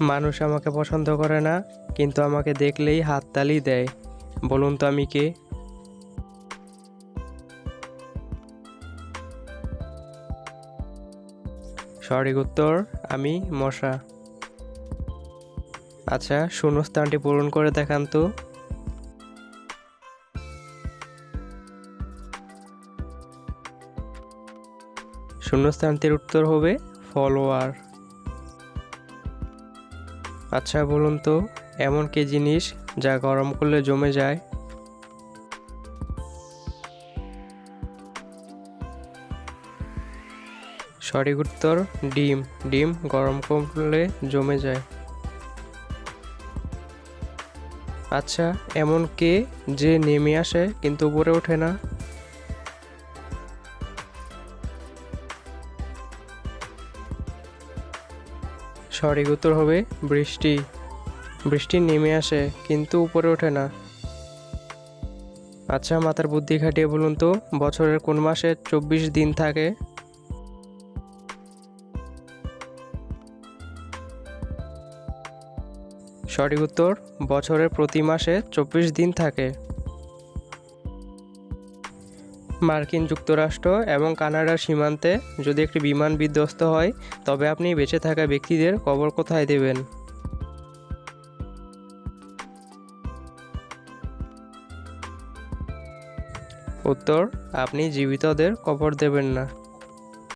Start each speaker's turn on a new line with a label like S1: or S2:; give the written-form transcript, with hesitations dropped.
S1: মানুষ আমাকে পছন্দ করে না, কিন্তু আমাকে দেখলেই হাততালি দেয়। বলুন তো আমি কে? সঠিক উত্তর, আমি মশা। আচ্ছা, শূন্যস্থানটি পূরণ করে দেখান তো। শূন্যস্থানটির উত্তর হবে ফলোয়ার। আচ্ছা বলুন তো, এমন কি জিনিস যা গরম করলে জমে যায়? সঠিক উত্তর, ডিম। ডিম গরম করলে জমে যায়। আচ্ছা, এমন কে যে নেমে আসে কিন্তু উপরে ওঠে না? সঠিক উত্তর হবে বৃষ্টি। বৃষ্টি নেমে আসে কিন্তু উপরে ওঠে না। আচ্ছা, মাথার বুদ্ধি খাটিয়ে বলুন তো, বছরের কোন মাসে 24 দিন থাকে? সঠিক উত্তর, বছরের প্রতি মাসে 24 দিন থাকে। মার্কিন যুক্তরাষ্ট্র এবং কানাডার সীমান্তে যদি একটি বিমান বিধ্বস্ত হয়, তবে আপনি বেঁচে থাকা ব্যক্তিদের কবর কোথায় দেবেন? উত্তর, আপনি জীবিতদের কবর দেবেন না।